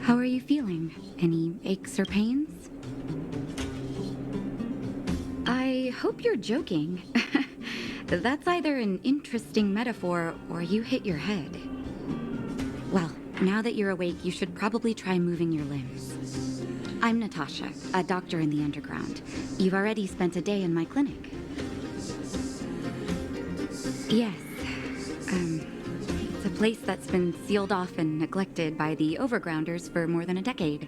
How are you feeling? Any aches or pains? I hope you're joking. That's either an interesting metaphor or you hit your head. Well, now that you're awake, you should probably try moving your limbs. I'm Natasha, a doctor in the underground. You've already spent a day in my clinic. Yes. It's a place that's been sealed off and neglected by the overgrounders for more than a decade.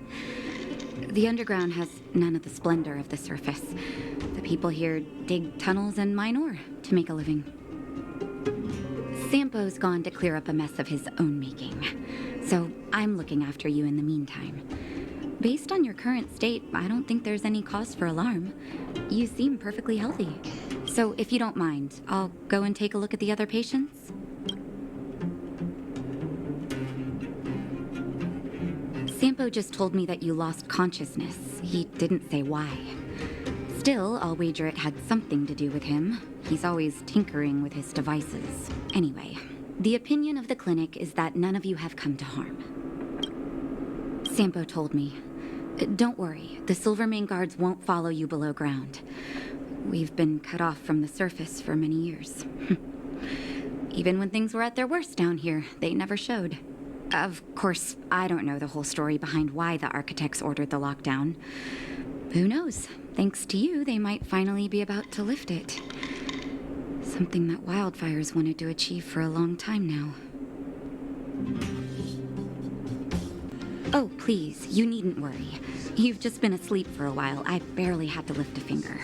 The underground has none of the splendor of the surface. The people here dig tunnels and mine ore to make a living. Sampo's gone to clear up a mess of his own making, so I'm looking after you in the meantime. Based on your current state, I don't think there's any cause for alarm. You seem perfectly healthy. So if you don't mind, I'll go and take a look at the other patients. Sampo just told me that you lost consciousness. He didn't say why. Still, I'll wager it had something to do with him. He's always tinkering with his devices. Anyway, the opinion of the clinic is that none of you have come to harm. Sampo told me. Don't worry, the Silvermane guards won't follow you below ground. We've been cut off from the surface for many years. Even when things were at their worst down here, they never showed. Of course, I don't know the whole story behind why the architects ordered the lockdown. Who knows? Thanks to you, they might finally be about to lift it. Something that Wildfire's wanted to achieve for a long time now. Oh, please, you needn't worry. You've just been asleep for a while. I barely had to lift a finger.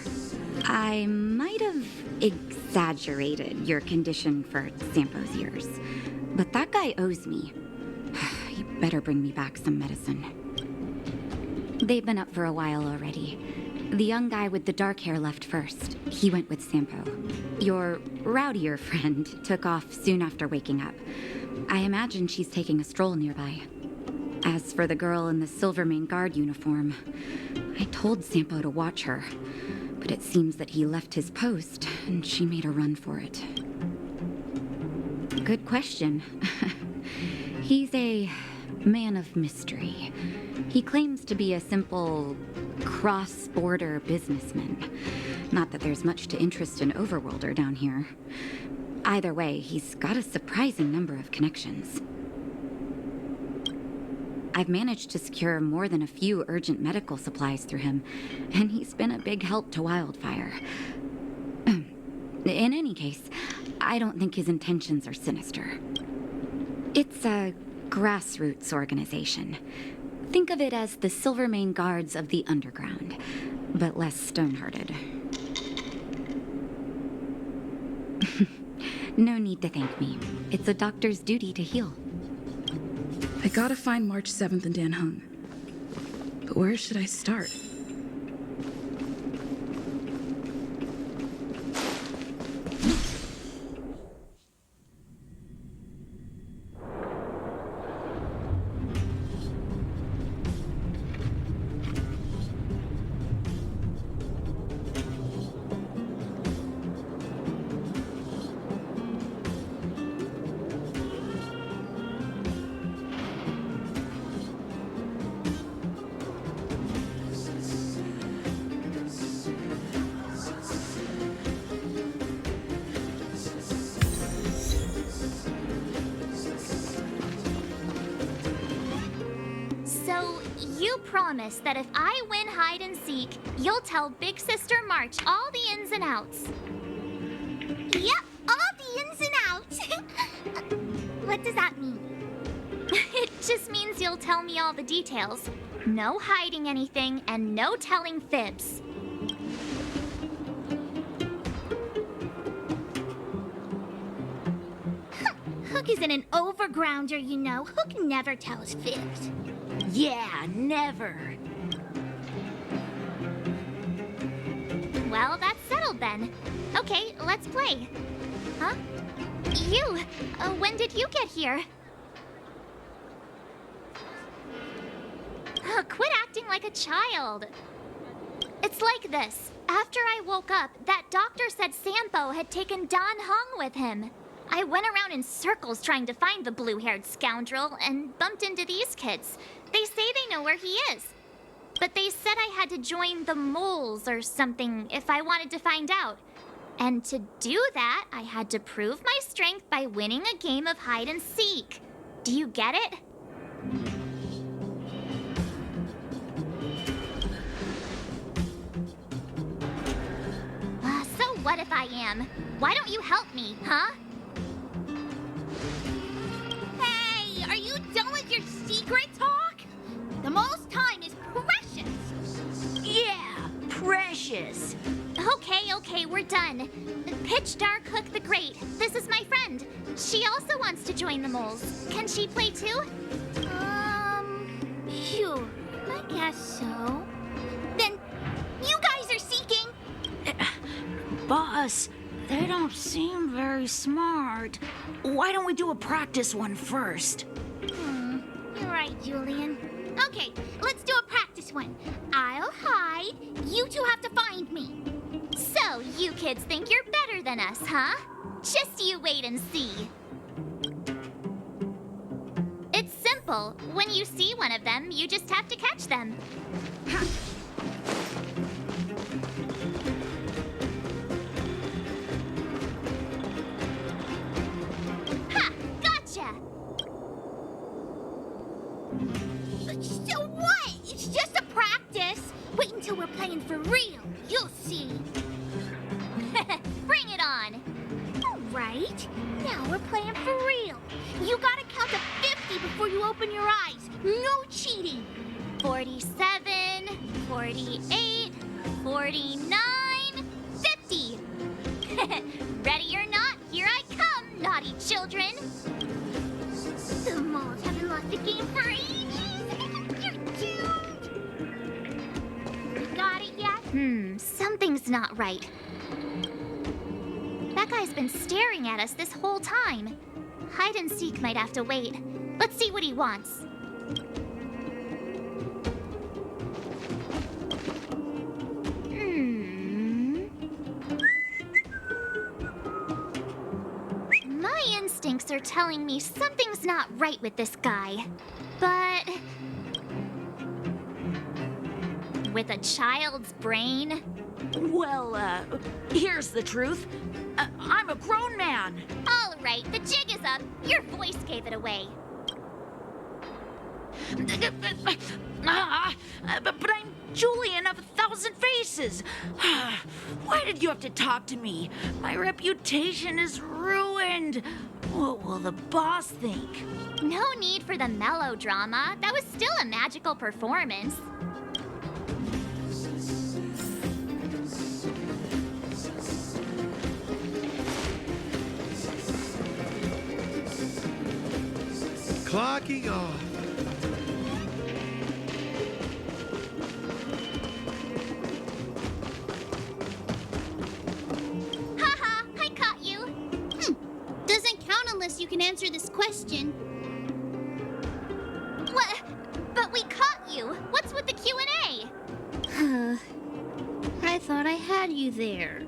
I might have exaggerated your condition for Sampo's years, but that guy owes me. He better bring me back some medicine. They've been up for a while already. The young guy with the dark hair left first. He went with Sampo. Your rowdier friend took off soon after waking up. I imagine she's taking a stroll nearby. As for the girl in the Silvermane guard uniform, I told Sampo to watch her, but it seems that he left his post and she made a run for it. Good question. He's a man of mystery. He claims to be a simple cross-border businessman. Not that there's much to interest an overworlder down here. Either way, he's got a surprising number of connections. I've managed to secure more than a few urgent medical supplies through him, and he's been a big help to Wildfire. In any case, I don't think his intentions are sinister. It's a grassroots organization. Think of it as the Silvermane Guards of the Underground, but less stone-hearted. No need to thank me. It's a doctor's duty to heal. I gotta find March 7th and Dan Heng. But where should I start? So, you promise that if I win hide and seek, you'll tell Big Sister March all the ins and outs. Yep, all the ins and outs. What does that mean? It just means you'll tell me all the details. No hiding anything and no telling fibs. Hook isn't an overgrounder, you know. Hook never tells fibs. Yeah, never. Well, that's settled then. Okay, let's play. Huh? You! When did you get here? Quit acting like a child. It's like this. After I woke up, that doctor said Sampo had taken Dan Heng with him. I went around in circles trying to find the blue-haired scoundrel and bumped into these kids. They say they know where he is. But they said I had to join the moles or something if I wanted to find out. And to do that, I had to prove my strength by winning a game of hide and seek. Do you get it? So what if I am? Why don't you help me, huh? Hey, are you done with your secret talk? The most time is precious. Yeah, precious. Okay, we're done. Pitch Dark Hook the Great. This is my friend. She also wants to join the moles. Can she play too? Sure. I guess so. Then, you guys are seeking. Boss, they don't seem very smart. Why don't we do a practice one first? You're right, Julian. Okay, let's do a practice one. I'll hide. You two have to find me. So, you kids think you're better than us, huh? Just you wait and see. It's simple. When you see one of them, you just have to catch them. Ha! Gotcha! So what? It's just a practice. Wait until we're playing for real. You'll see. Bring it on! All right. Now we're playing for real. You gotta count to 50 before you open your eyes. No cheating. 47, 48, 49, 50. Ready or not, here I come, naughty children. The moles haven't lost a game for ages. You're doomed. You got it yet? Something's not right. That guy's been staring at us this whole time. Hide and seek might have to wait. Let's see what he wants. My instincts are telling me something's not right with this guy. But with a child's brain? Well, here's the truth. I'm a grown man. All right, the jig is up. Your voice gave it away. But I'm Julian of 1,000 Faces. Why did you have to talk to me? My reputation is ruined. What will the boss think? No need for the melodrama. That was still a magical performance. Clocking off. Haha, I caught you. Doesn't count unless you can answer this question. What? But we caught you. What's with the Q&A? I thought I had you there.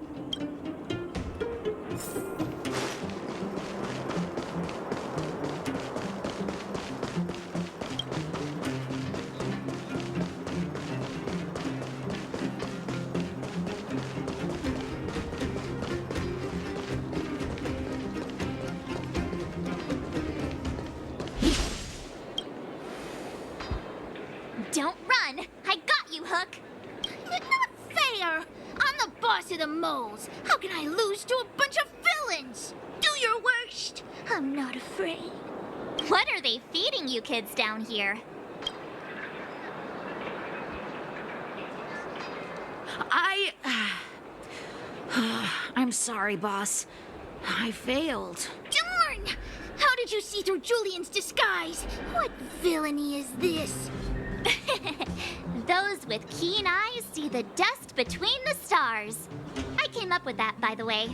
Don't run. I got you, Hook. Not fair! I'm the boss of the moles. How can I lose to a bunch of villains? Do your worst. I'm not afraid. What are they feeding you kids down here? I'm sorry, boss. I failed. Darn! How did you see through Julian's disguise? What villainy is this? Those with keen eyes see the dust between the stars. I came up with that, by the way.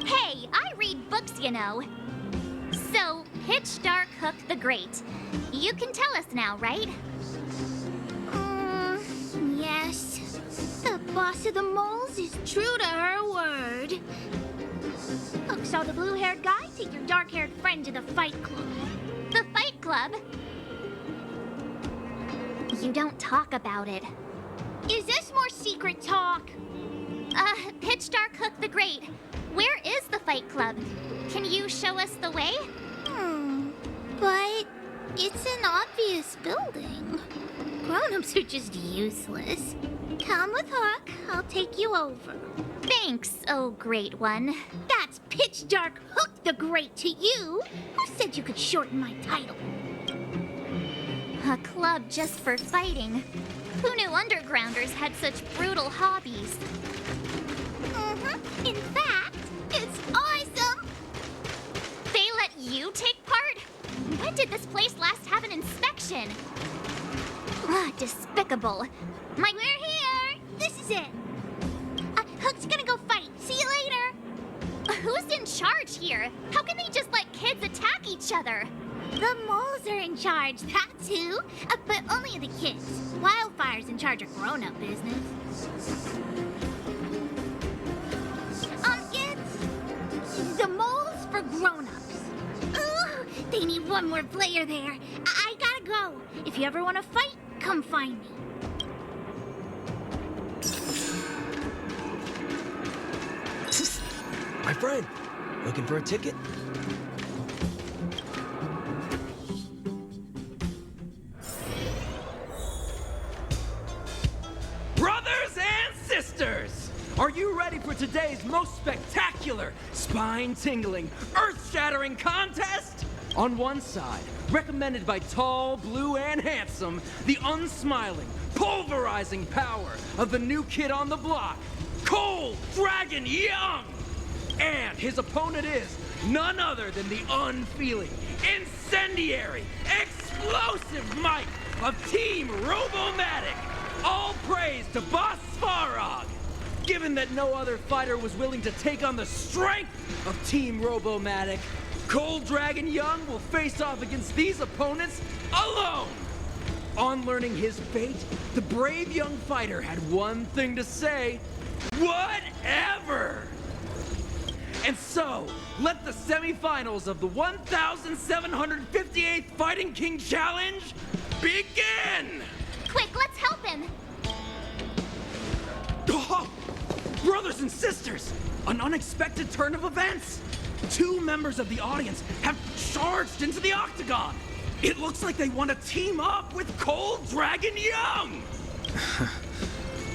Hey, I read books, you know. So, Pitch Dark Hook the Great. You can tell us now, right? Yes. The boss of the moles is true to her word. Look, so the blue-haired guy, take your dark-haired friend to the Fight Club. The Fight Club? You don't talk about it. Is this more secret talk? Pitch Dark Hook the Great. Where is the Fight Club? Can you show us the way? But it's an obvious building. Grown-ups are just useless. Come with Hook, I'll take you over. Thanks, oh great one. That's Pitch Dark Hook the Great to you. Who said you could shorten my title? A club just for fighting. Who knew undergrounders had such brutal hobbies? In fact, it's awesome. They let you take part? When did this place last have an inspection? Despicable. We're here. This is it. Hook's gonna go fight. See you later. Who's in charge here? How can they just let kids attack each other? The moles are in charge, that's who. But only the kids. Wildfire's in charge of grown-up business. It's the moles for grown-ups. Ooh, they need one more player there. I gotta go. If you ever want to fight, come find me. My friend, looking for a ticket? Brothers and sisters, are you ready for today's most spectacular, spine-tingling, earth-shattering contest? On one side, recommended by tall, blue, and handsome, the unsmiling, pulverizing power of the new kid on the block, Cold Dragon Young! And his opponent is none other than the unfeeling, incendiary, explosive might of Team Robomatic! All praise to Boss Svarog! Given that no other fighter was willing to take on the strength of Team Robomatic, Cold Dragon Young will face off against these opponents alone! On learning his fate, the brave young fighter had one thing to say: whatever! And so, let the semifinals of the 1,758th Fighting King Challenge begin! Quick, let's help him! Oh, brothers and sisters, an unexpected turn of events! Two members of the audience have charged into the octagon! It looks like they want to team up with Cold Dragon Young!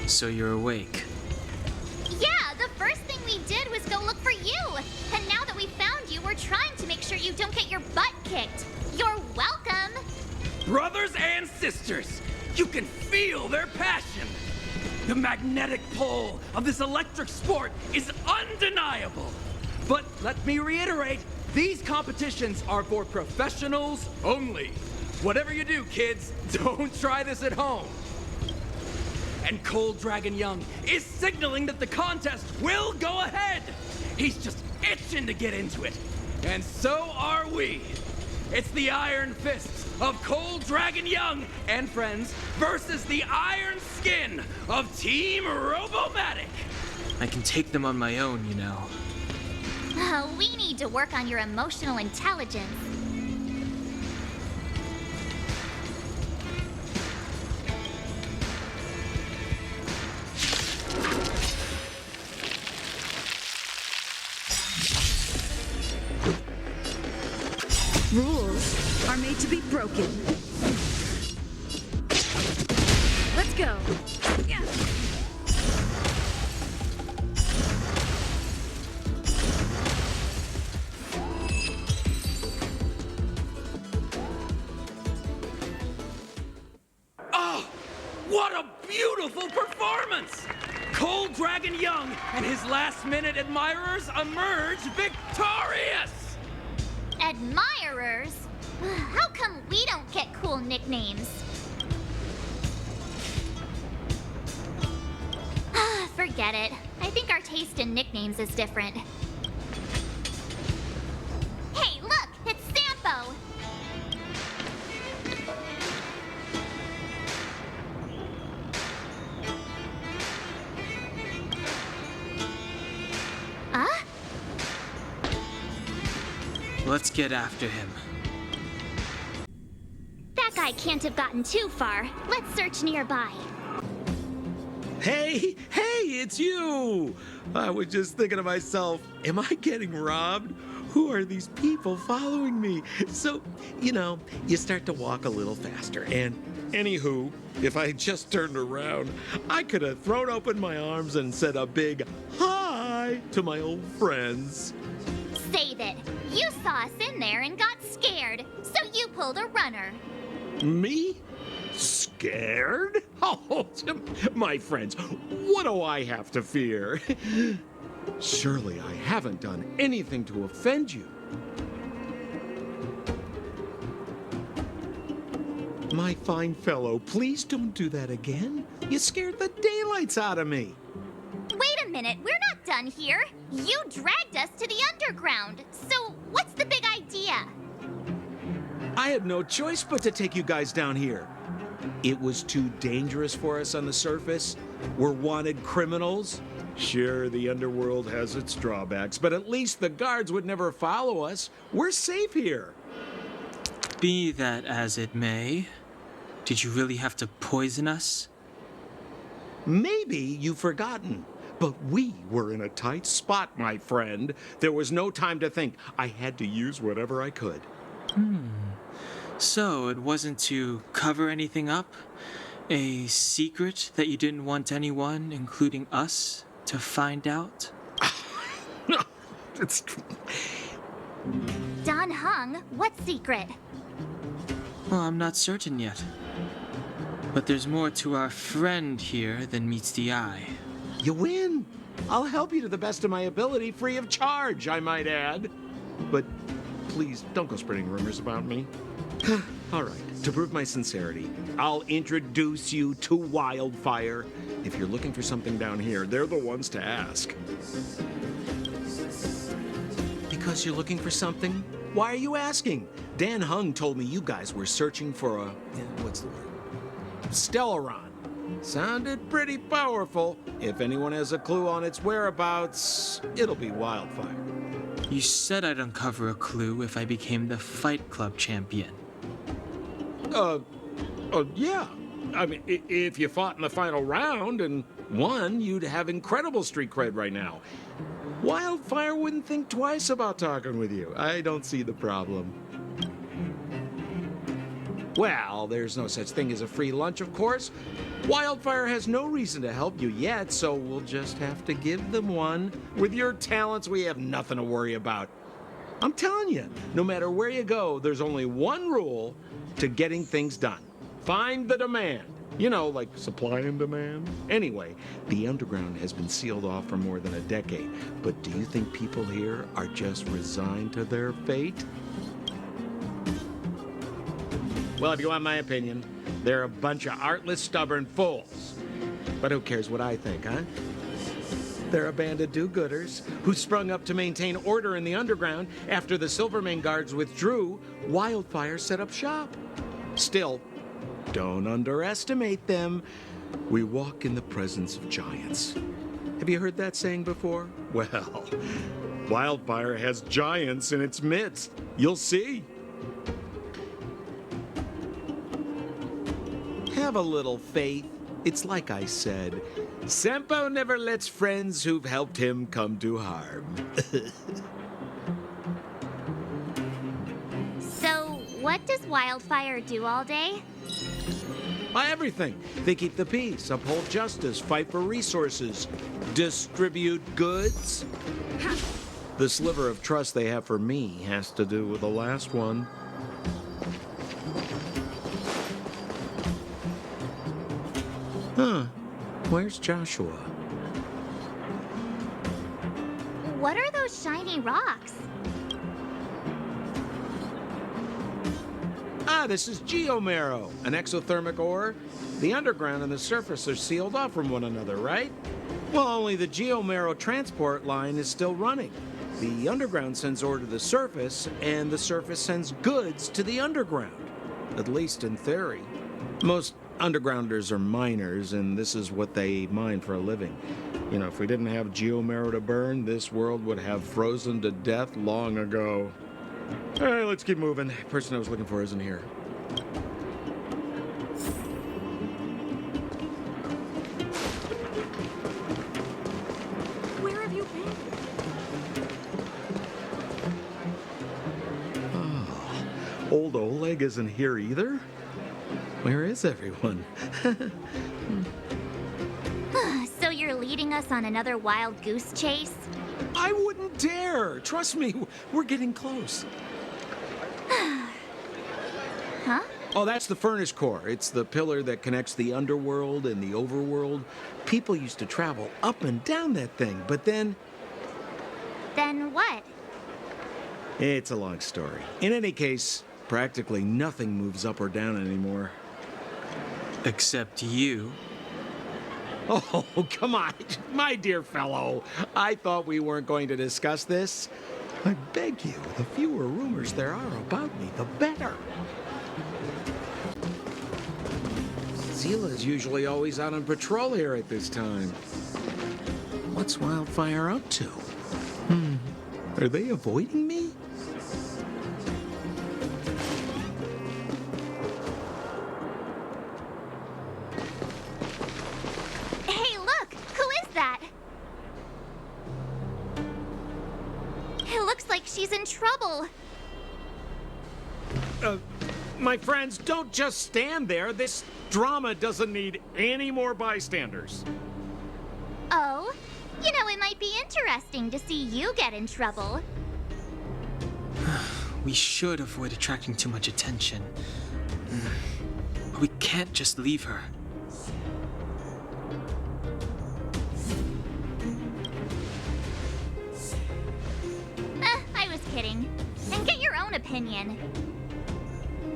So you're awake. Yeah, the first thing we did was go look for you! And now that we found you, we're trying to make sure you don't get your butt kicked. You're welcome! Brothers and sisters, you can feel their passion! The magnetic pull of this electric sport is undeniable! But let me reiterate, these competitions are for professionals only. Whatever you do, kids, don't try this at home. And Cold Dragon Young is signaling that the contest will go ahead. He's just itching to get into it. And so are we. It's the Iron Fists of Cold Dragon Young and friends versus the Iron Skin of Team Robomatic. I can take them on my own, you know. We need to work on your emotional intelligence. Rules are made to be broken. Let's go. Yeah. Oh, what a beautiful performance! Cold Dragon Young and his last-minute admirers emerge victorious! Admirers? How come we don't get cool nicknames? Forget it. I think our taste in nicknames is different. Hey, look! It's Sampo! Let's get after him. That guy can't have gotten too far. Let's search nearby. Hey, it's you! I was just thinking to myself, am I getting robbed? Who are these people following me? So, you start to walk a little faster. And anywho, if I had just turned around, I could have thrown open my arms and said a big hi to my old friends. Save it. You saw us in there and got scared, so you pulled a runner. Me? Scared? Oh, my friends, what do I have to fear? Surely I haven't done anything to offend you. My fine fellow, please don't do that again. You scared the daylights out of me. Wait a minute, we're not done here. You dragged us to the underground. So what's the big idea? I had no choice but to take you guys down here. It was too dangerous for us on the surface. We're wanted criminals. Sure, the underworld has its drawbacks, but at least the guards would never follow us. We're safe here. Be that as it may, did you really have to poison us? Maybe you've forgotten, but we were in a tight spot, my friend. There was no time to think. I had to use whatever I could. So it wasn't to cover anything up? A secret that you didn't want anyone, including us, to find out? It's... Dan Heng, what secret? Well, I'm not certain yet. But there's more to our friend here than meets the eye. You win. I'll help you to the best of my ability, free of charge, I might add. But please, don't go spreading rumors about me. All right, to prove my sincerity, I'll introduce you to Wildfire. If you're looking for something down here, they're the ones to ask. Because you're looking for something? Why are you asking? Dan Heng told me you guys were searching for a... what's the word? Stellaron. Sounded pretty powerful. If anyone has a clue on its whereabouts, it'll be Wildfire. You said I'd uncover a clue if I became the Fight Club champion. Yeah. I mean, if you fought in the final round and won, you'd have incredible street cred right now. Wildfire wouldn't think twice about talking with you. I don't see the problem. Well, there's no such thing as a free lunch, of course. Wildfire has no reason to help you yet, so we'll just have to give them one. With your talents, we have nothing to worry about. I'm telling you, no matter where you go, there's only one rule to getting things done. Find the demand. Like supply and demand. Anyway, the underground has been sealed off for more than a decade. But do you think people here are just resigned to their fate? Well, if you want my opinion, they're a bunch of artless, stubborn fools. But who cares what I think, huh? They're a band of do-gooders who sprung up to maintain order in the underground after the Silvermane guards withdrew. Wildfire set up shop. Still, don't underestimate them. We walk in the presence of giants. Have you heard that saying before? Well, Wildfire has giants in its midst. You'll see. Have a little faith. It's like I said, Sempo never lets friends who've helped him come to harm. So, what does Wildfire do all day? Everything. They keep the peace, uphold justice, fight for resources, distribute goods. The sliver of trust they have for me has to do with the last one. Huh. Where's Joshua? What are those shiny rocks? This is geomarrow, an exothermic ore. The underground and the surface are sealed off from one another, right? Well, only the geomarrow transport line is still running. The underground sends ore to the surface, and the surface sends goods to the underground. At least in theory. Most undergrounders are miners, and this is what they mine for a living. If we didn't have geomarrow to burn, this world would have frozen to death long ago. All right, let's keep moving. The person I was looking for isn't here. Where have you been? Old Oleg isn't here either? Where is everyone? So you're leading us on another wild goose chase? I wouldn't dare. Trust me, we're getting close. Huh? Oh, that's the furnace core. It's the pillar that connects the underworld and the overworld. People used to travel up and down that thing, but then... Then what? It's a long story. In any case, practically nothing moves up or down anymore. Except you. Oh, come on, my dear fellow. I thought we weren't going to discuss this. I beg you, the fewer rumors there are about me, the better. Zila's usually always out on patrol here at this time. What's Wildfire up to? Are they avoiding me? Hey, look! Who is that? It looks like she's in trouble. My friends, don't just stand there. This drama doesn't need any more bystanders. Oh? You know, it might be interesting to see you get in trouble. We should avoid attracting too much attention. But we can't just leave her. I was kidding. And get your own opinion.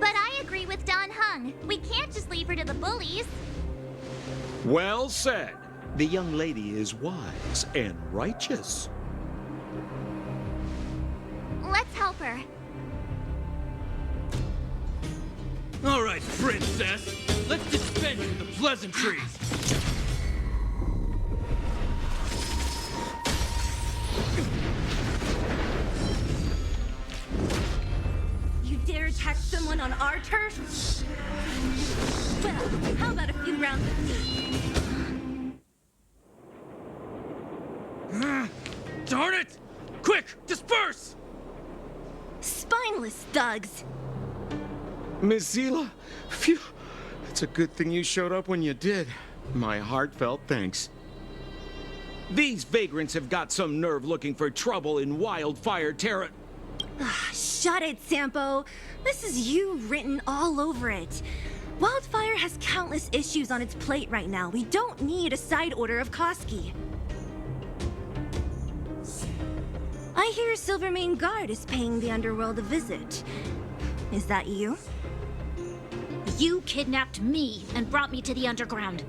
But I agree with Don Hung. We can't just leave her to the bullies. Well said. The young lady is wise and righteous. Let's help her. All right, princess. Let's dispense with the pleasantries. You dare attack someone on our turf? Well, how about a few rounds of me? Darn it! Quick, disperse! Spineless thugs. Miss Zila, phew. It's a good thing you showed up when you did. My heartfelt thanks. These vagrants have got some nerve looking for trouble in Wildfire Terra. Shut it, Sampo. This is you written all over it. Wildfire has countless issues on its plate right now. We don't need a side order of Koski. I hear Silvermane Guard is paying the Underworld a visit. Is that you? You kidnapped me and brought me to the underground.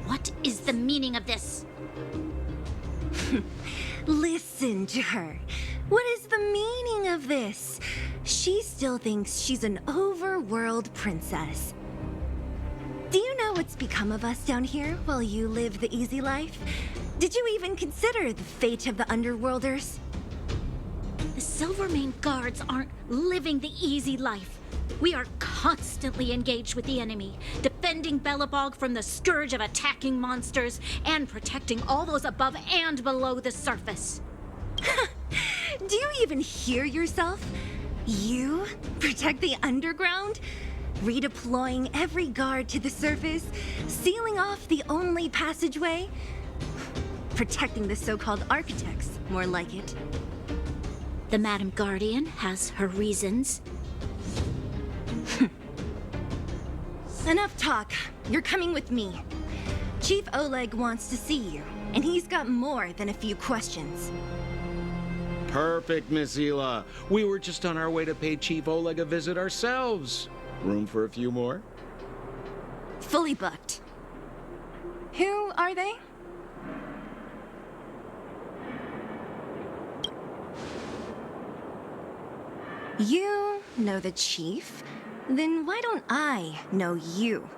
What is the meaning of this? Listen to her. What is the meaning of this? She still thinks she's an overworld princess. Do you know what's become of us down here while you live the easy life? Did you even consider the fate of the Underworlders? The Silvermane Guards aren't living the easy life. We are constantly engaged with the enemy, defending Belobog from the scourge of attacking monsters and protecting all those above and below the surface. Do you even hear yourself? You protect the underground? Redeploying every guard to the surface? Sealing off the only passageway? Protecting the so-called architects, more like it. The Madam Guardian has her reasons. Enough talk. You're coming with me. Chief Oleg wants to see you, and he's got more than a few questions. Perfect, Miss Zila. We were just on our way to pay Chief Oleg a visit ourselves. Room for a few more? Fully booked. Who are they? You know the chief? Then why don't I know you?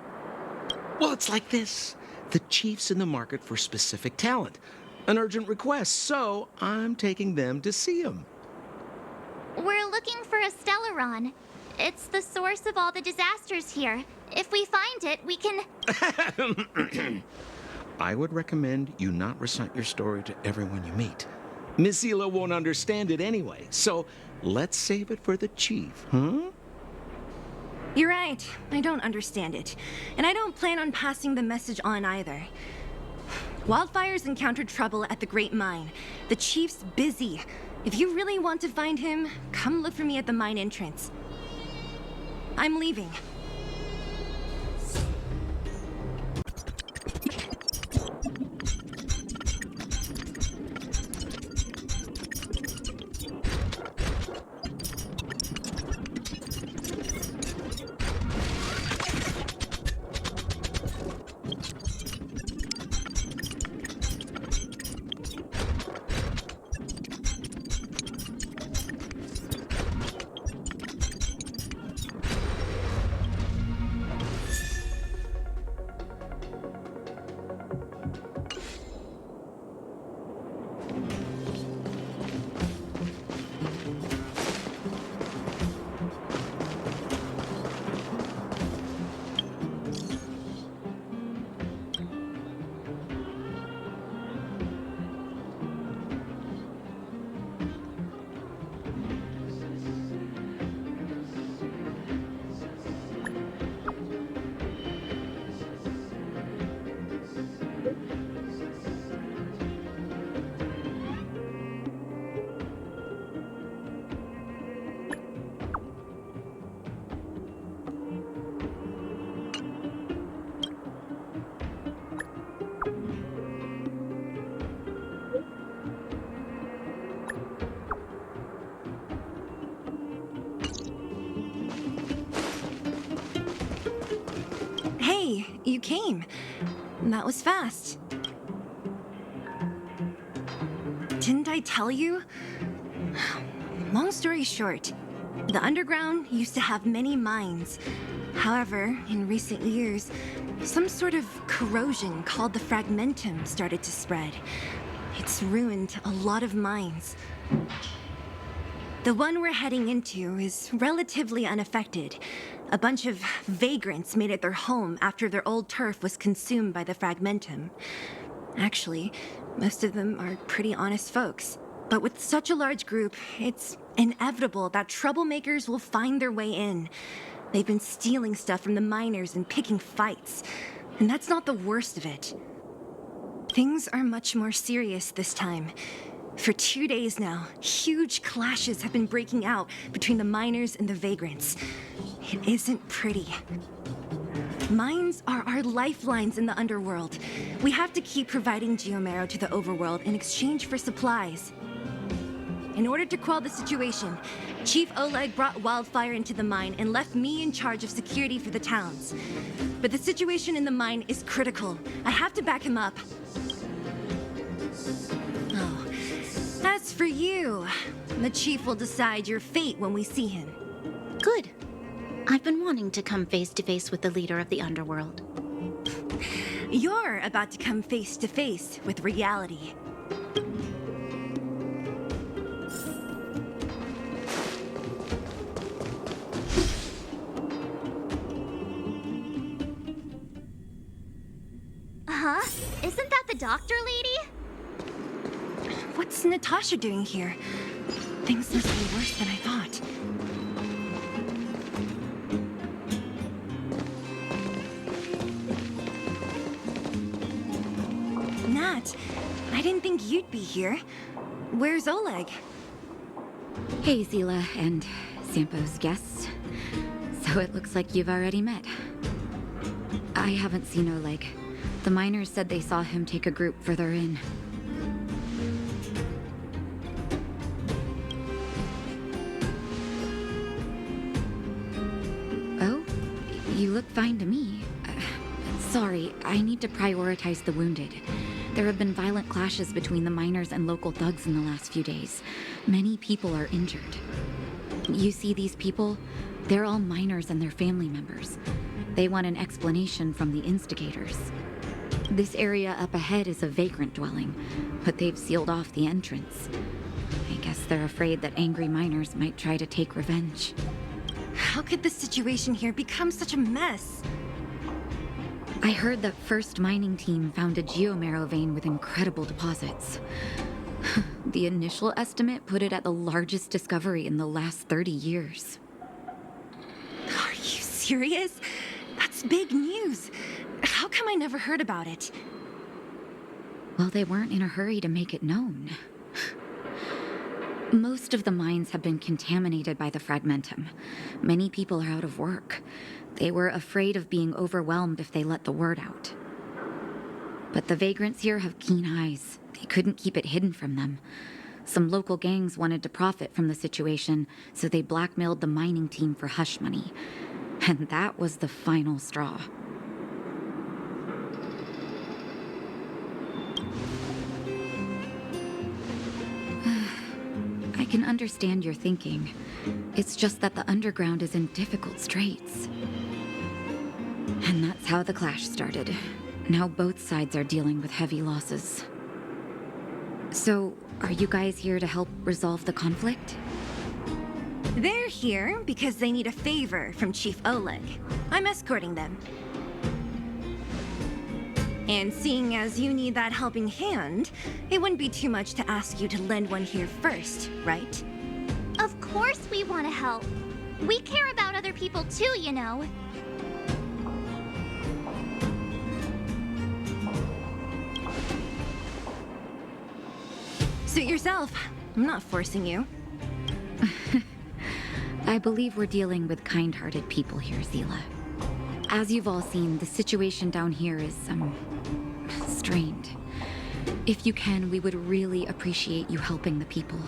Well, it's like this. The chief's in the market for specific talent. An urgent request, so I'm taking them to see him. We're looking for a Stellaron. It's the source of all the disasters here. If we find it, we can... I would recommend you not recite your story to everyone you meet. Miss Hila won't understand it anyway, so let's save it for the chief, huh? You're right. I don't understand it. And I don't plan on passing the message on either. Wildfire's encountered trouble at the Great Mine. The chief's busy. If you really want to find him, come look for me at the mine entrance. I'm leaving. Hey, you came. That was fast. Didn't I tell you? Long story short, the underground used to have many mines. However, in recent years, some sort of corrosion called the fragmentum started to spread. It's ruined a lot of mines. The one we're heading into is relatively unaffected. A bunch of vagrants made it their home after their old turf was consumed by the fragmentum. Actually, most of them are pretty honest folks. But with such a large group, it's inevitable that troublemakers will find their way in. They've been stealing stuff from the miners and picking fights. And that's not the worst of it. Things are much more serious this time. For 2 days now, huge clashes have been breaking out between the miners and the vagrants. It isn't pretty. Mines are our lifelines in the underworld. We have to keep providing Geomarrow to the overworld in exchange for supplies. In order to quell the situation, Chief Oleg brought Wildfire into the mine and left me in charge of security for the towns. But the situation in the mine is critical. I have to back him up. Oh. As for you, the Chief will decide your fate when we see him. Good. I've been wanting to come face to face with the leader of the underworld. You're about to come face to face with reality. Huh? Isn't that the doctor lady? What's Natasha doing here? Things must be worse than I thought. Nat, I didn't think you'd be here. Where's Oleg? Hey, Zila and Sampo's guests. So it looks like you've already met. I haven't seen Oleg. The miners said they saw him take a group further in. Oh? You look fine to me. Sorry, I need to prioritize the wounded. There have been violent clashes between the miners and local thugs in the last few days. Many people are injured. You see these people? They're all miners and their family members. They want an explanation from the instigators. This area up ahead is a vagrant dwelling, but they've sealed off the entrance. I guess they're afraid that angry miners might try to take revenge. How could the situation here become such a mess? I heard that First Mining Team found a geomarrow vein with incredible deposits. The initial estimate put it at the largest discovery in the last 30 years. Are you serious? That's big news. How come I never heard about it? Well, they weren't in a hurry to make it known. Most of the mines have been contaminated by the fragmentum. Many people are out of work. They were afraid of being overwhelmed if they let the word out. But the vagrants here have keen eyes. They couldn't keep it hidden from them. Some local gangs wanted to profit from the situation, so they blackmailed the mining team for hush money. And that was the final straw. I can understand your thinking. It's just that the underground is in difficult straits. And that's how the clash started. Now both sides are dealing with heavy losses. So, are you guys here to help resolve the conflict? They're here because they need a favor from Chief Oleg. I'm escorting them. And seeing as you need that helping hand, it wouldn't be too much to ask you to lend one here first, right? Of course we want to help. We care about other people too, you know. Suit yourself. I'm not forcing you. I believe we're dealing with kind-hearted people here, Zila. As you've all seen, the situation down here is, strained. If you can, we would really appreciate you helping the people.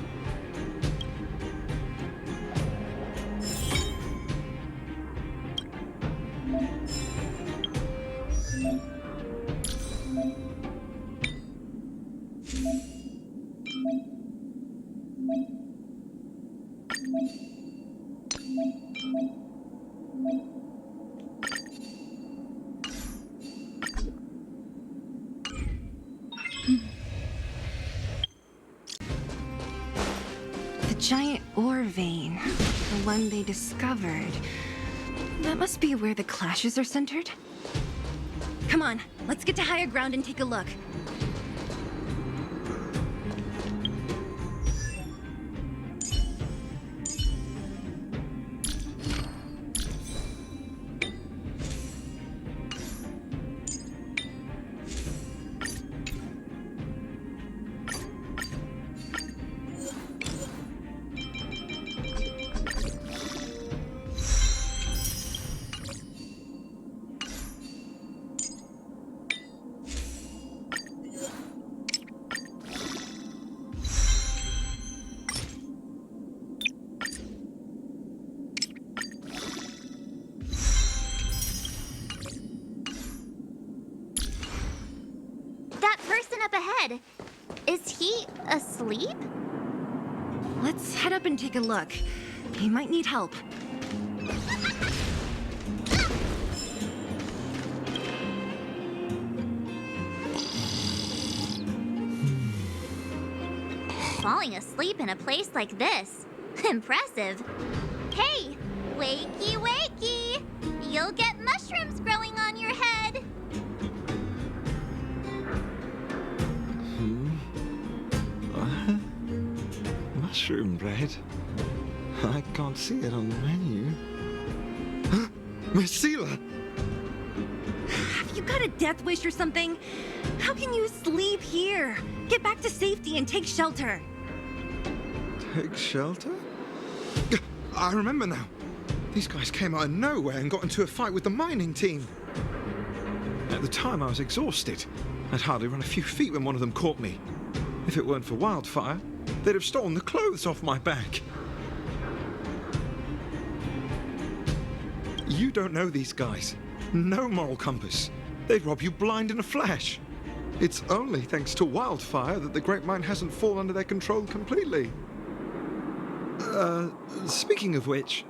The giant ore vein, the one they discovered. That must be where the clashes are centered. Come on, let's get to higher ground and take a look. That person up ahead, is he asleep? Let's head up and take a look. He might need help. Falling asleep in a place like this. Impressive. Hey, wakey wakey! You'll get mushrooms growing on your head. Mushroom bread? I can't see it on the menu. Miss Zila! Have you got a death wish or something? How can you sleep here? Get back to safety and take shelter. Take shelter? I remember now. These guys came out of nowhere and got into a fight with the mining team. At the time, I was exhausted. I'd hardly run a few feet when one of them caught me. If it weren't for Wildfire, they'd have stolen the clothes off my back. You don't know these guys. No moral compass. They'd rob you blind in a flash. It's only thanks to Wildfire that the Great Mine hasn't fallen under their control completely. Speaking of which,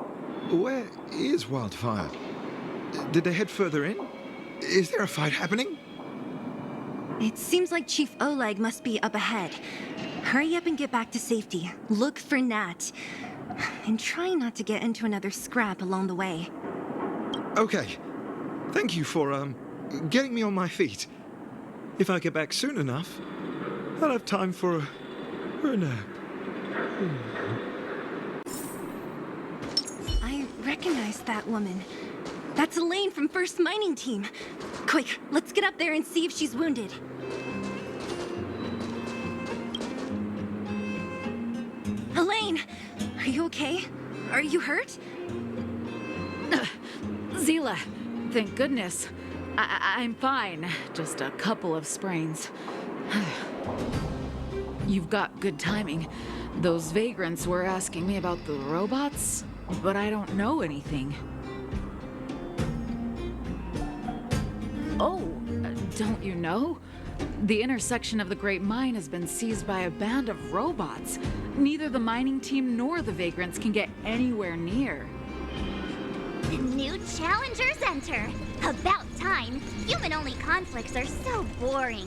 where is Wildfire? Did they head further in? Is there a fight happening? It seems like Chief Oleg must be up ahead. Hurry up and get back to safety. Look for Nat. And try not to get into another scrap along the way. Okay. Thank you for, getting me on my feet. If I get back soon enough, I'll have time for a nap. I recognize that woman. That's Elaine from First Mining Team. Quick, let's get up there and see if she's wounded. Elaine, are you okay? Are you hurt? Zila, thank goodness. I'm fine. Just a couple of sprains. You've got good timing. Those vagrants were asking me about the robots, but I don't know anything. Oh, don't you know? The intersection of the Great Mine has been seized by a band of robots. Neither the mining team nor the vagrants can get anywhere near. New challengers enter. About time. Human-only conflicts are so boring.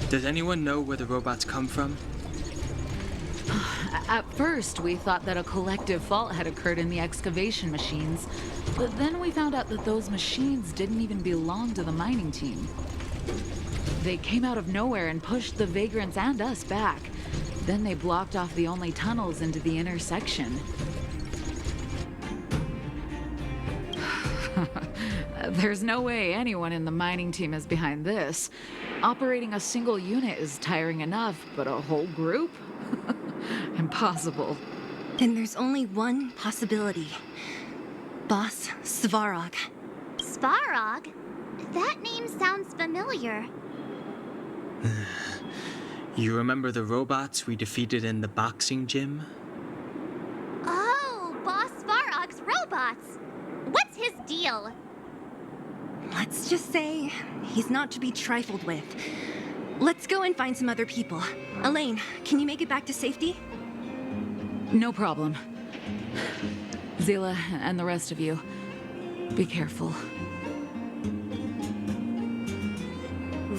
Does anyone know where the robots come from? At first, we thought that a collective fault had occurred in the excavation machines, but then we found out that those machines didn't even belong to the mining team. They came out of nowhere and pushed the vagrants and us back. Then they blocked off the only tunnels into the intersection. There's no way anyone in the mining team is behind this. Operating a single unit is tiring enough, but a whole group? Impossible. Then there's only one possibility. Boss Svarog. Svarog? That name sounds familiar. You remember the robots we defeated in the boxing gym? Oh, Boss Svarog's robots. What's his deal? Let's just say he's not to be trifled with. Let's go and find some other people. Elaine, can you make it back to safety? No problem. Zila and the rest of you, be careful.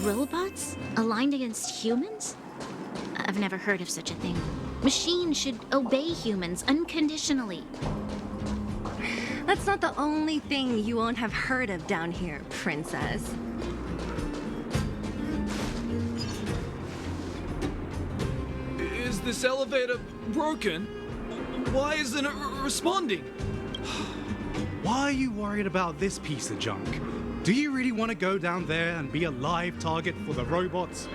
Robots? Aligned against humans? I've never heard of such a thing. Machines should obey humans unconditionally. That's not the only thing you won't have heard of down here, Princess. Is this elevator broken? Why isn't it responding? Why are you worried about this piece of junk? Do you really want to go down there and be a live target for the robots?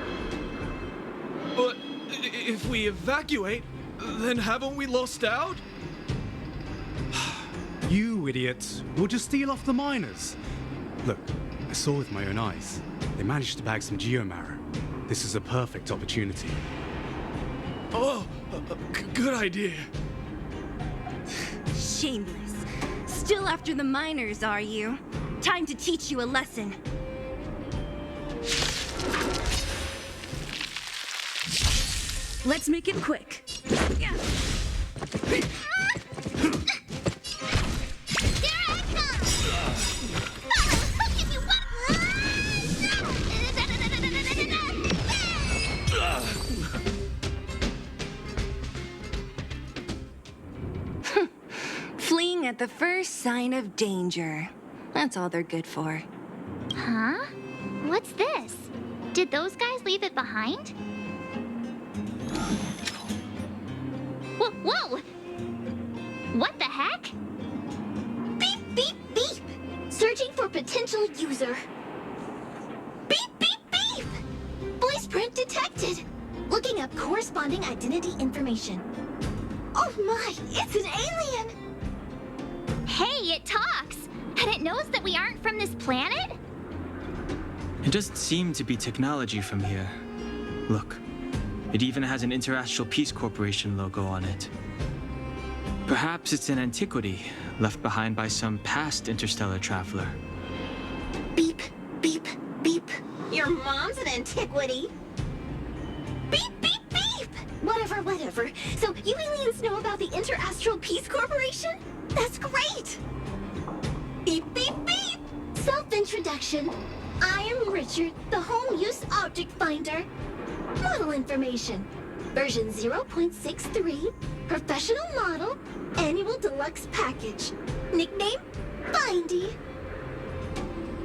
But if we evacuate, then haven't we lost out? You idiots. We'll just steal off the miners. Look, I saw with my own eyes. They managed to bag some geomarrow. This is a perfect opportunity. Oh, good idea. Shameless. Still after the miners, are you? Time to teach you a lesson. Let's make it quick. Fleeing at the first sign of danger. That's all they're good for. Huh? What's this? Did those guys leave it behind? Whoa! What the heck? Beep, beep, beep! Searching for potential user. Beep, beep, beep! Voice print detected. Looking up corresponding identity information. Oh my, it's an alien! Hey, it talks! And it knows that we aren't from this planet? It doesn't seem to be technology from here. Look, it even has an Interastral Peace Corporation logo on it. Perhaps it's an antiquity left behind by some past interstellar traveler. Beep, beep, beep. Your mom's an antiquity. Beep, beep, beep! Whatever. So you aliens know about the Interastral Peace Corporation? That's great! Beep, beep, beep! Self-introduction. I am Richard, the Home Use Object Finder. Model information. Version 0.63, professional model, annual deluxe package. Nickname, Findy.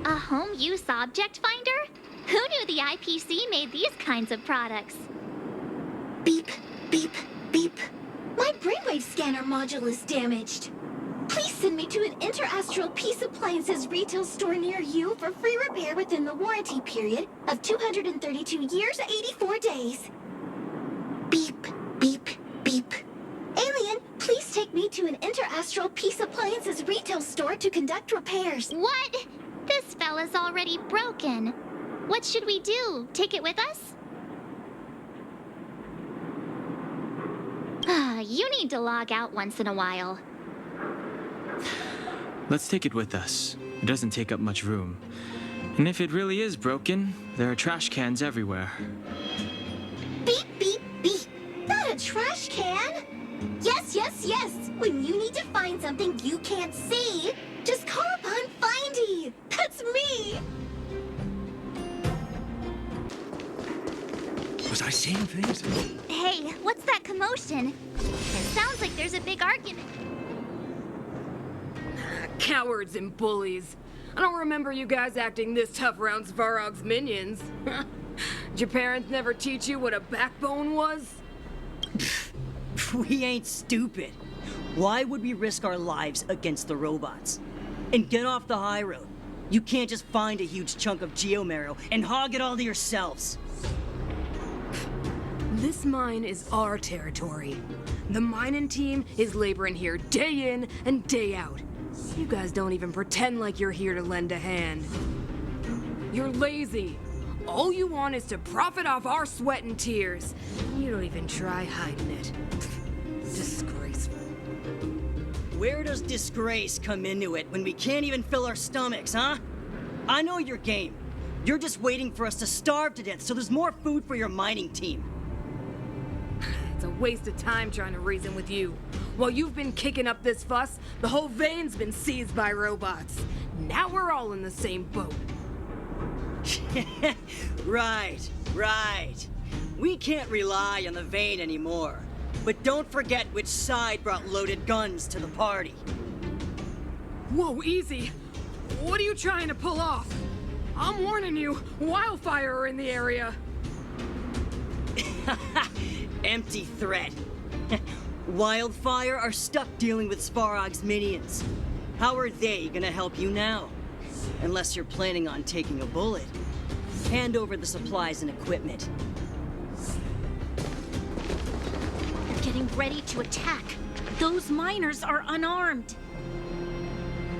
A home use object finder? Who knew the IPC made these kinds of products? Beep, beep, beep. My brainwave scanner module is damaged. Please send me to an Interastral Peace Appliances retail store near you for free repair within the warranty period of 232 years, 84 days. Beep, beep, beep. Alien, please take me to an Interastral Peace Appliances retail store to conduct repairs. What? This fella's already broken. What should we do? Take it with us? You need to log out once in a while. Let's take it with us. It doesn't take up much room. And if it really is broken, there are trash cans everywhere. Beep, beep, beep. Not a trash can. Yes, yes, yes. When you need to find something you can't see, just call upon Findy. That's me. Was I seeing things? Hey, what's that commotion? It sounds like there's a big argument. Cowards and bullies. I don't remember you guys acting this tough around Svarog's minions. Did your parents never teach you what a backbone was? We ain't stupid. Why would we risk our lives against the robots? And get off the high road. You can't just find a huge chunk of geomarrow and hog it all to yourselves. This mine is our territory. The mining team is laboring here day in and day out. You guys don't even pretend like you're here to lend a hand. You're lazy. All you want is to profit off our sweat and tears. You don't even try hiding it. Disgraceful. Where does disgrace come into it when we can't even fill our stomachs, huh? I know your game. You're just waiting for us to starve to death so there's more food for your mining team. It's a waste of time trying to reason with you. While you've been kicking up this fuss, the whole vein's been seized by robots. Now we're all in the same boat. Right, right. We can't rely on the vein anymore. But don't forget which side brought loaded guns to the party. Whoa, easy. What are you trying to pull off? I'm warning you, wildfire are in the area. Empty threat. Wildfire are stuck dealing with Svarog's minions. How are they gonna help you now? Unless you're planning on taking a bullet. Hand over the supplies and equipment. They're getting ready to attack. Those miners are unarmed.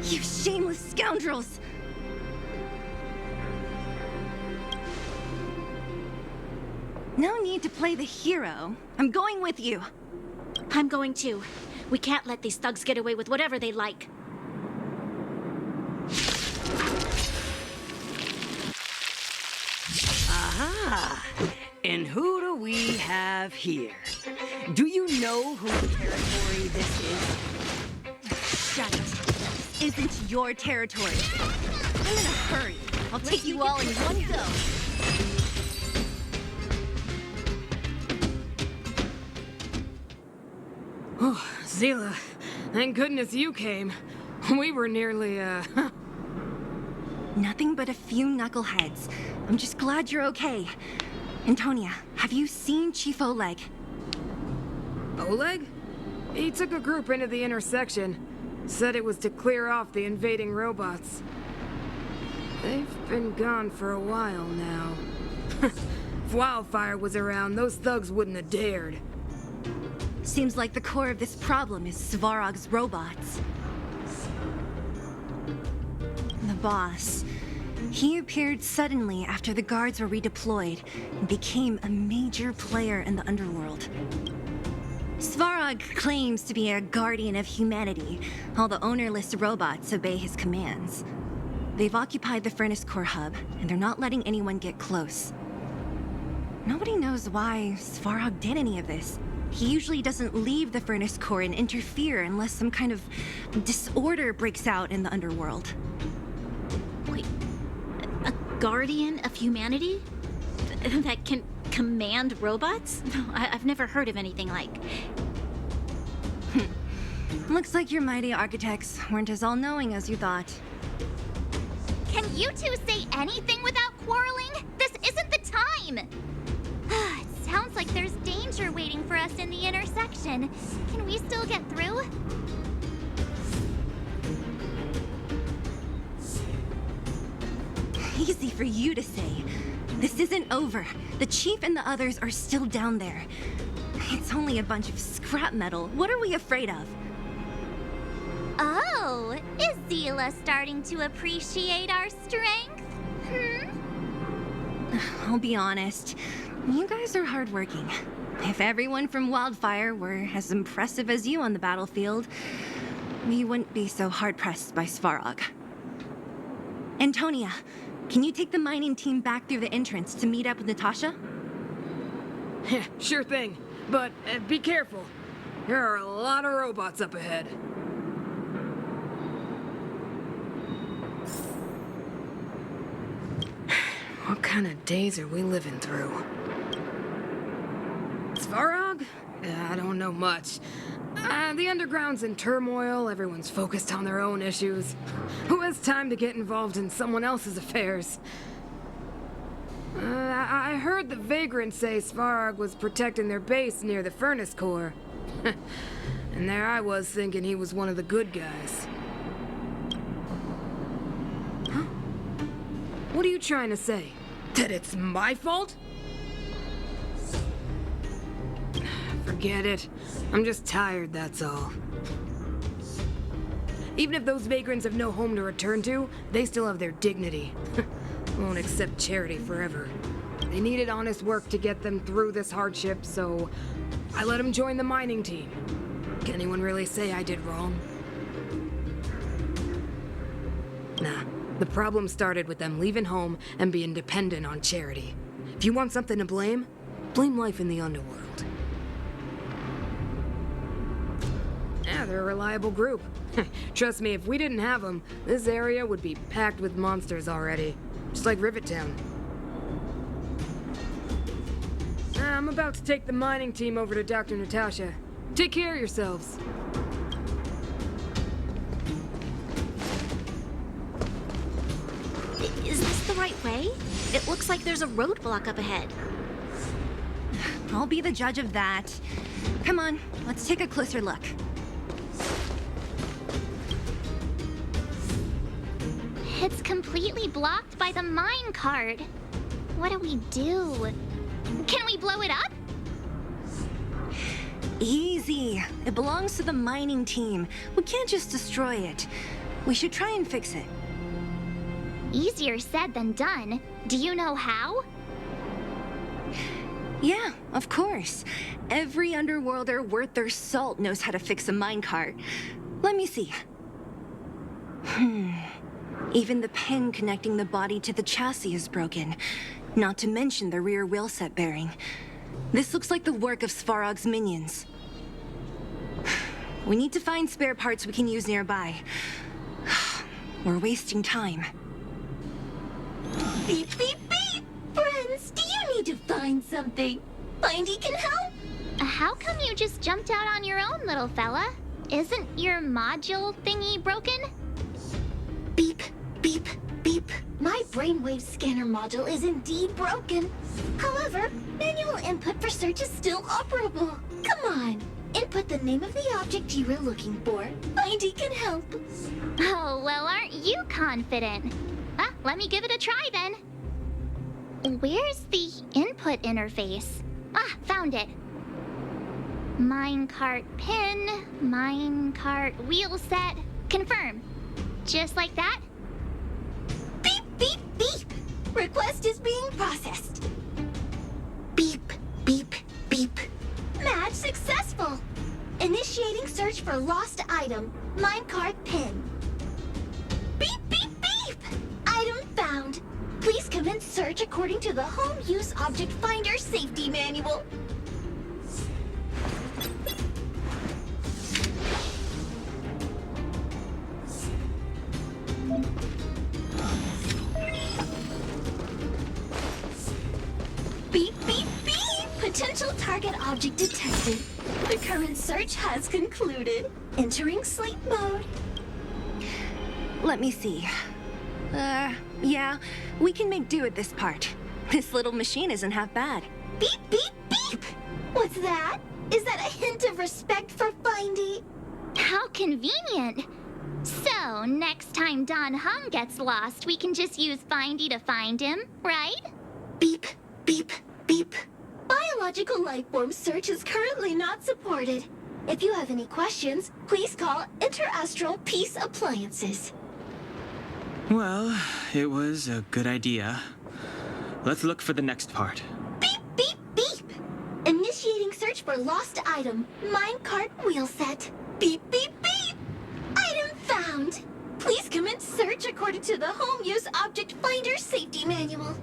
You shameless scoundrels! No need to play the hero. I'm going with you. I'm going too. We can't let these thugs get away with whatever they like. Aha! And who do we have here? Do you know whose territory this is? Shut it. This isn't your territory. I'm in a hurry. I'll take you all in one go. Oh, Zila, thank goodness you came. We were nearly, Nothing but a few knuckleheads. I'm just glad you're okay. Antonia, have you seen Chief Oleg? Oleg? He took a group into the intersection. Said it was to clear off the invading robots. They've been gone for a while now. If Wildfire was around, those thugs wouldn't have dared. Seems like the core of this problem is Svarog's robots. The boss. He appeared suddenly after the guards were redeployed and became a major player in the underworld. Svarog claims to be a guardian of humanity, while the ownerless robots obey his commands. They've occupied the Furnace Core hub, and they're not letting anyone get close. Nobody knows why Svarog did any of this. He usually doesn't leave the Furnace Core and interfere unless some kind of disorder breaks out in the underworld. Wait, guardian of humanity? That can command robots? I've never heard of anything like. Looks like your mighty architects weren't as all-knowing as you thought. Can you two say anything without quarreling? This isn't the time! It sounds like there's danger waiting for us in the intersection. Can we still get through? Easy for you to say. This isn't over. The chief and the others are still down there. It's only a bunch of scrap metal. What are we afraid of? Oh, is Zila starting to appreciate our strength? I'll be honest. You guys are hardworking. If everyone from Wildfire were as impressive as you on the battlefield, we wouldn't be so hard-pressed by Svarog. Antonia, can you take the mining team back through the entrance to meet up with Natasha? Sure thing. But be careful. There are a lot of robots up ahead. What kind of days are we living through? Svarog? I don't know much. The underground's in turmoil, everyone's focused on their own issues. Who has time to get involved in someone else's affairs? I heard the Vagrants say Svarog was protecting their base near the furnace core. And there I was thinking he was one of the good guys. Huh? What are you trying to say? That it's my fault? Forget it. I'm just tired, that's all. Even if those vagrants have no home to return to, they still have their dignity. Won't accept charity forever. They needed honest work to get them through this hardship, so I let them join the mining team. Can anyone really say I did wrong? Nah. The problem started with them leaving home and being dependent on charity. If you want something to blame, blame life in the underworld. Yeah, they're a reliable group. Trust me, if we didn't have them, this area would be packed with monsters already. Just like Rivet Town. I'm about to take the mining team over to Dr. Natasha. Take care of yourselves. Is this the right way? It looks like there's a roadblock up ahead. I'll be the judge of that. Come on, let's take a closer look. It's completely blocked by the mine cart. What do we do? Can we blow it up? Easy. It belongs to the mining team. We can't just destroy it. We should try and fix it. Easier said than done. Do you know how? Yeah, of course. Every underworlder worth their salt knows how to fix a minecart. Let me see. Even the pin connecting the body to the chassis is broken. Not to mention the rear wheel set bearing. This looks like the work of Svarog's minions. We need to find spare parts we can use nearby. We're wasting time. Beep, beep, beep! Friends, do you need to find something? Mindy can help? How come you just jumped out on your own, little fella? Isn't your module thingy broken? Beep, beep, beep. My brainwave scanner module is indeed broken. However, manual input for search is still operable. Come on, input the name of the object you were looking for. Mindy can help. Oh, well, aren't you confident? Let me give it a try then. Where's the input interface? Found it. Minecart pin, minecart wheel set, confirm. Just like that? Beep, beep, beep! Request is being processed. Beep, beep, beep. Match successful. Initiating search for lost item, minecart pin. Beep, beep, beep! Item found. Please commence search according to the Home Use Object Finder Safety Manual. target object detected. The current search has concluded. Entering sleep mode. Let me see. Yeah, we can make do with this part. This little machine isn't half bad. Beep, beep, beep! What's that? Is that a hint of respect for Findy? How convenient. So, next time Don Hum gets lost, we can just use Findy to find him, right? Beep, beep, beep. Biological life form search is currently not supported. If you have any questions, please call Interastral Peace Appliances. Well, it was a good idea. Let's look for the next part. Beep, beep, beep! Initiating search for lost item. Minecart wheel set. Beep, beep, beep! Item found! Please commence search according to the Home Use Object Finder Safety Manual.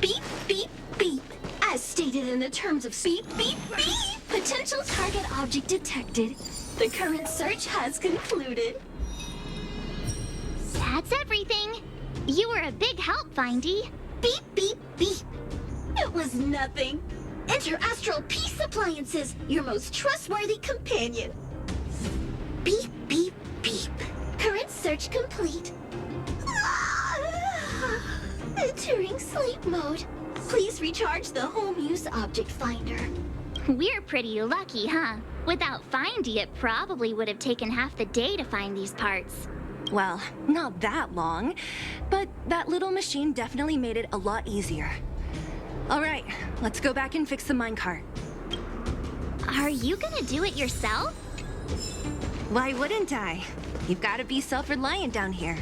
Beep, beep, beep. As stated in the terms of beep, beep, beep. Potential target object detected. The current search has concluded. That's everything. You were a big help, Findy. Beep, beep, beep. It was nothing. Interastral Peace Appliances, your most trustworthy companion. Beep, beep, beep. Current search complete. Entering sleep mode. Please recharge the Home Use Object Finder. We're pretty lucky, huh? Without Findy, it probably would have taken half the day to find these parts. Well, not that long, but that little machine definitely made it a lot easier. All right, let's go back and fix the minecart. Are you gonna do it yourself? Why wouldn't I? You've got to be self-reliant down here.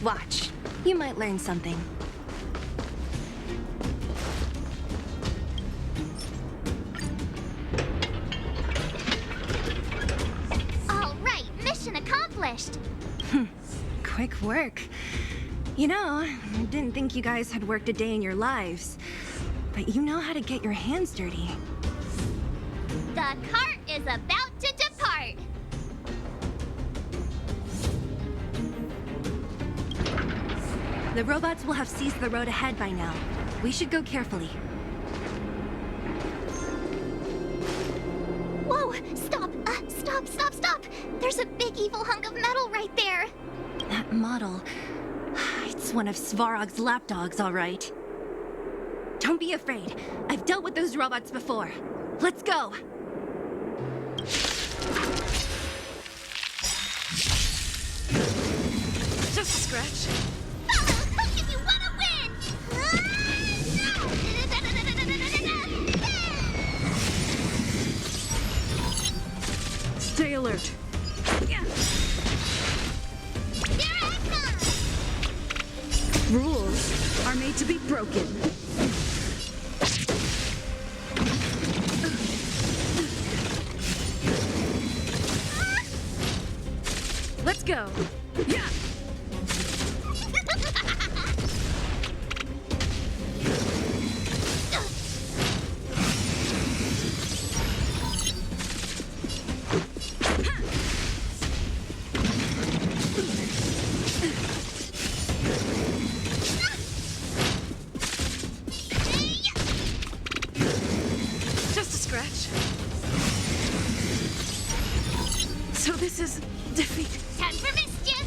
Watch, you might learn something. All right, mission accomplished. Quick work. You know, I didn't think you guys had worked a day in your lives, but you know how to get your hands dirty. The cart is about to depart. The robots will have seized the road ahead by now. We should go carefully. Whoa! Stop! Stop! There's a big evil hunk of metal right there. That model... It's one of Svarog's lapdogs, all right. Don't be afraid. I've dealt with those robots before. Let's go! Just a scratch. If you want to win! Stay alert. Rules are made to be broken. Let's go. Yeah. Just a scratch. So this is defeat. Time for mischief!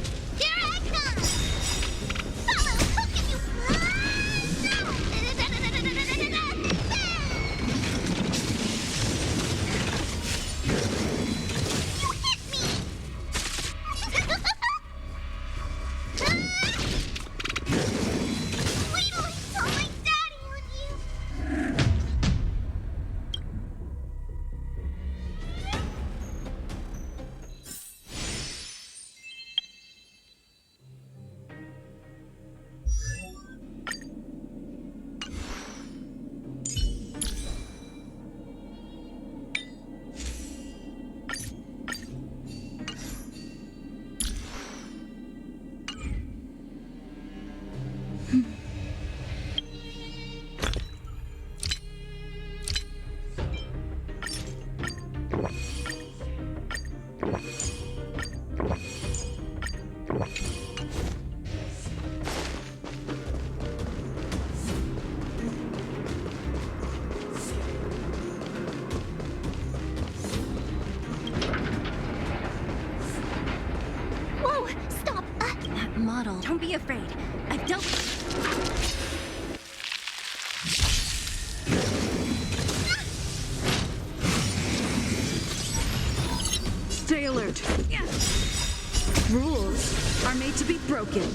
Don't be afraid. I've dealt with... Stay alert. Rules are made to be broken.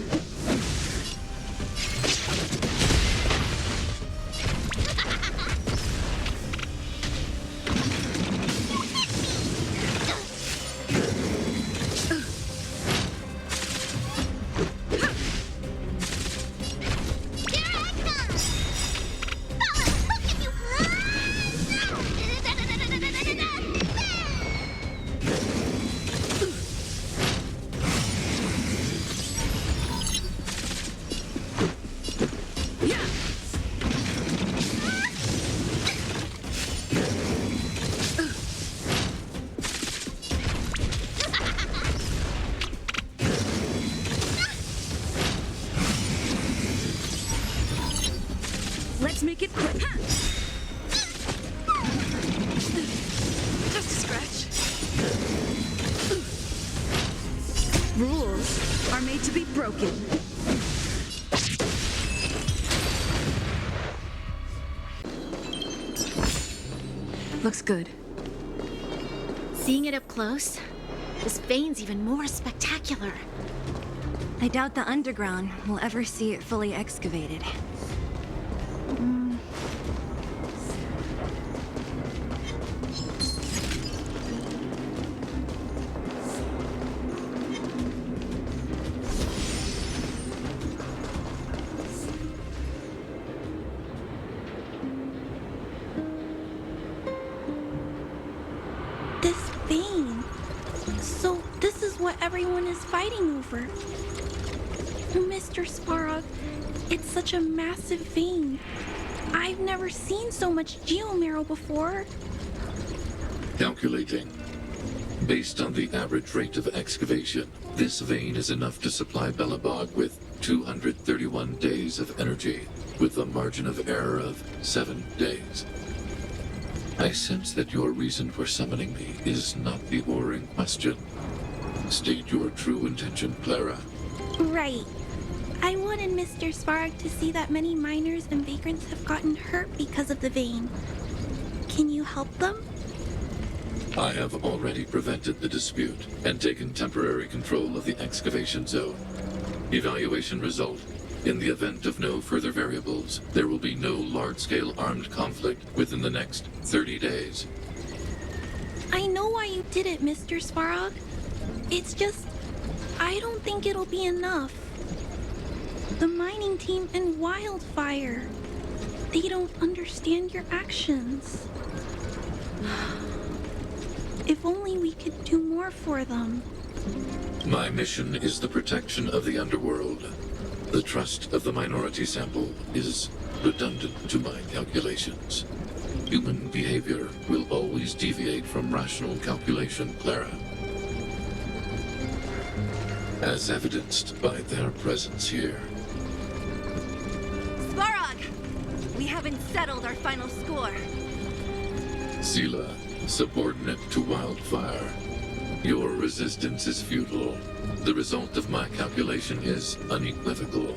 Let's make it quick. Just a scratch. Rules are made to be broken. Looks good. Seeing it up close, this vein's even more spectacular. I doubt the underground will ever see it fully excavated. This vein. So this is what everyone is fighting over. Mr. Svarog, it's such a massive vein. I've never seen so much geomarrow before. Calculating. Based on the average rate of excavation, this vein is enough to supply Belobog with 231 days of energy, with a margin of error of 7 days. I sense that your reason for summoning me is not the ore in question. State your true intention, Clara. Right. I wanted Mr. Svarog to see that many miners and vagrants have gotten hurt because of the vein. Can you help them? I have already prevented the dispute and taken temporary control of the excavation zone. Evaluation result. In the event of no further variables, there will be no large-scale armed conflict within the next 30 days. I know why you did it, Mr. Svarog. It's just, I don't think it'll be enough. The mining team and Wildfire, they don't understand your actions. If only we could do more for them. My mission is the protection of the underworld. The trust of the minority sample is redundant to my calculations. Human behavior will always deviate from rational calculation, Clara. As evidenced by their presence here. Svarog! We haven't settled our final score. Sela, subordinate to Wildfire. Your resistance is futile. The result of my calculation is unequivocal.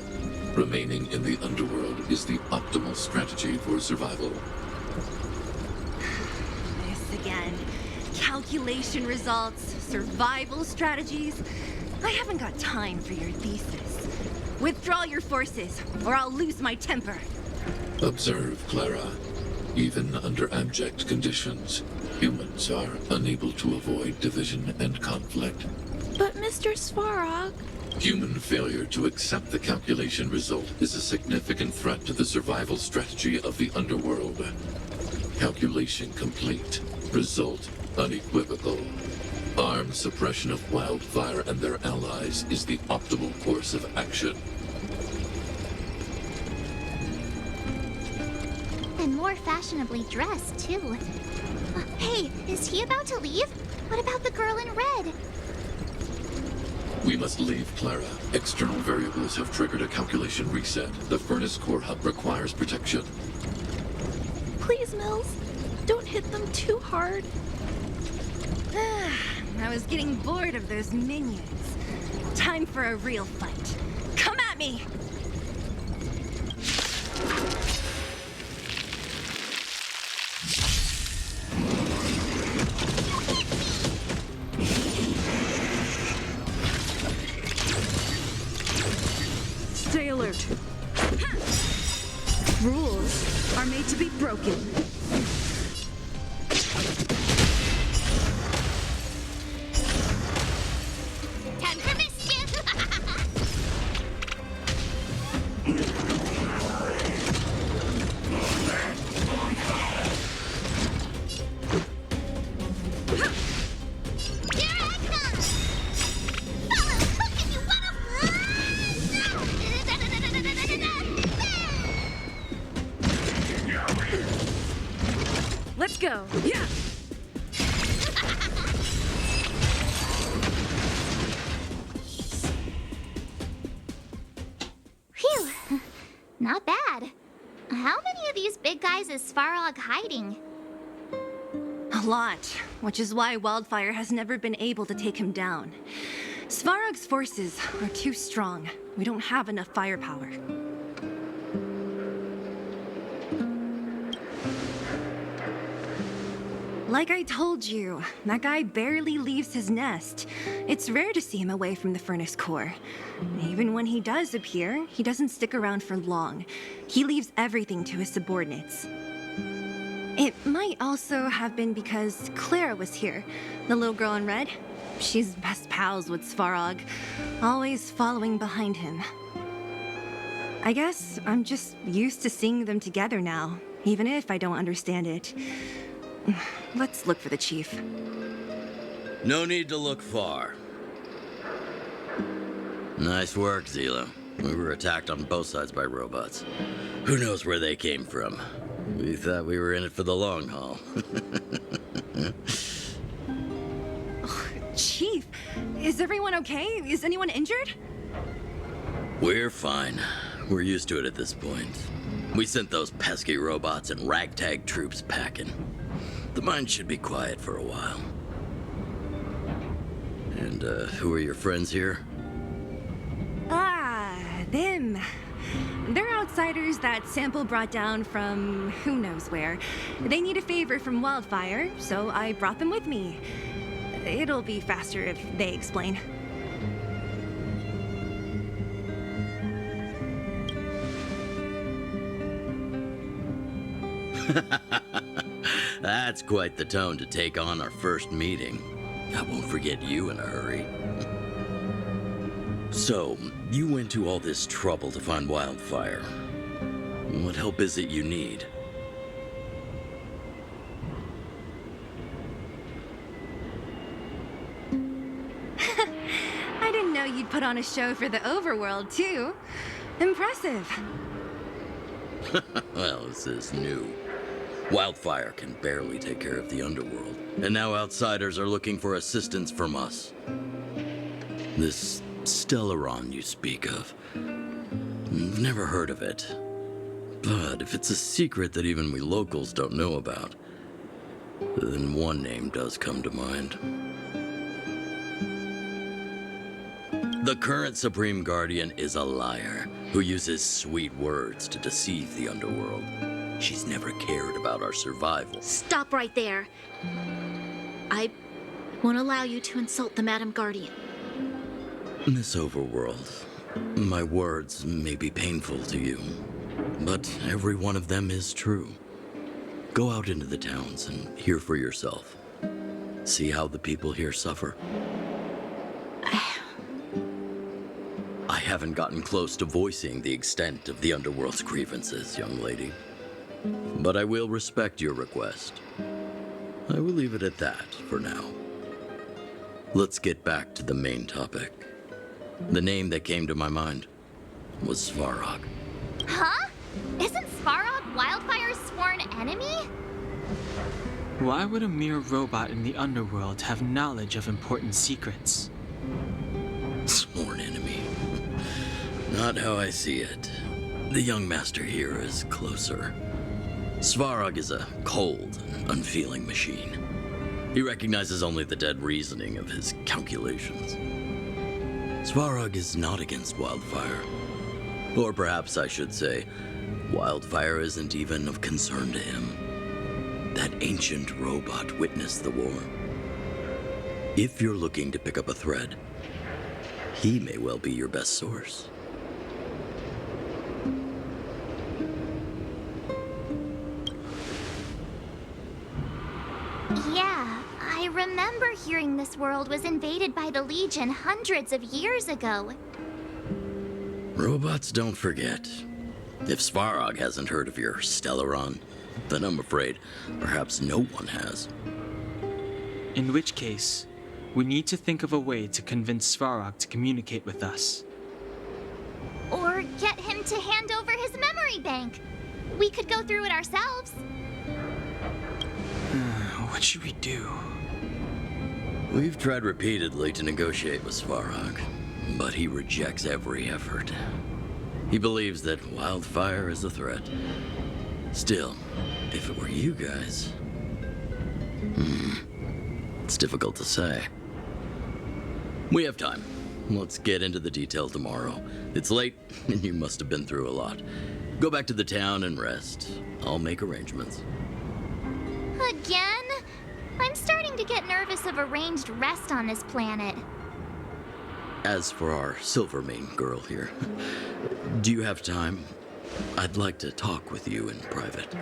Remaining in the underworld is the optimal strategy for survival. This again. Calculation results, survival strategies. I haven't got time for your thesis. Withdraw your forces, or I'll lose my temper. Observe, Clara. Even under abject conditions, humans are unable to avoid division and conflict. But Mr. Svarog... Human failure to accept the calculation result is a significant threat to the survival strategy of the underworld. Calculation complete. Result unequivocal. Armed suppression of Wildfire and their allies is the optimal course of action. And more fashionably dressed, too. Hey, is he about to leave? What about the girl in red? We must leave, Clara. External variables have triggered a calculation reset. The furnace core hub requires protection. Please, Mills, don't hit them too hard. I was getting bored of those minions. Time for a real fight. Come at me! Stay alert. Rules are made to be broken. Time for mischief! Here I come! Follow hook if you wanna... Let's go. Yeah. Phew. Not bad. How many of these big guys is Svarog hiding? A lot, which is why Wildfire has never been able to take him down. Svarog's forces are too strong. We don't have enough firepower. Like I told you, that guy barely leaves his nest. It's rare to see him away from the furnace core. Even when he does appear, he doesn't stick around for long. He leaves everything to his subordinates. It might also have been because Clara was here, the little girl in red. She's best pals with Svarog, always following behind him. I guess I'm just used to seeing them together now, even if I don't understand it. Let's look for the chief. No need to look far. Nice work, Zila. We were attacked on both sides by robots. Who knows where they came from? We thought we were in it for the long haul. Chief, is everyone okay? Is anyone injured? We're fine. We're used to it at this point. We sent those pesky robots and ragtag troops packing. The mine should be quiet for a while. And, who are your friends here? Ah, them. They're outsiders that Sample brought down from who knows where. They need a favor from Wildfire, so I brought them with me. It'll be faster if they explain. That's quite the tone to take on our first meeting. I won't forget you in a hurry. So, you went to all this trouble to find Wildfire. What help is it you need? I didn't know you'd put on a show for the overworld, too. Impressive. Well, this is new. Wildfire can barely take care of the underworld, and now outsiders are looking for assistance from us. This Stellaron you speak of, I've never heard of it. But if it's a secret that even we locals don't know about, then one name does come to mind. The current Supreme Guardian is a liar who uses sweet words to deceive the underworld. She's never cared about our survival. Stop right there. I won't allow you to insult the Madam Guardian. Miss Overworld, my words may be painful to you, but every one of them is true. Go out into the towns and hear for yourself. See how the people here suffer. I haven't gotten close to voicing the extent of the underworld's grievances, young lady. But I will respect your request. I will leave it at that for now. Let's get back to the main topic. The name that came to my mind was Svarog. Huh? Isn't Svarog Wildfire's sworn enemy? Why would a mere robot in the underworld have knowledge of important secrets? Sworn enemy. Not how I see it. The young master here is closer. Svarog is a cold and unfeeling machine. He recognizes only the dead reasoning of his calculations. Svarog is not against Wildfire. Or perhaps I should say, Wildfire isn't even of concern to him. That ancient robot witnessed the war. If you're looking to pick up a thread, he may well be your best source. Yeah, I remember hearing this world was invaded by the Legion hundreds of years ago. Robots don't forget. If Svarog hasn't heard of your Stellaron, then I'm afraid perhaps no one has. In which case, we need to think of a way to convince Svarog to communicate with us. Or get him to hand over his memory bank. We could go through it ourselves. What should we do? We've tried repeatedly to negotiate with Svarog, but he rejects every effort. He believes that Wildfire is a threat. Still, if it were you guys... it's difficult to say. We have time. Let's get into the details tomorrow. It's late, and you must have been through a lot. Go back to the town and rest. I'll make arrangements. Again? I'm starting to get nervous of arranged rest on this planet. As for our Silvermane girl here, do you have time? I'd like to talk with you in private.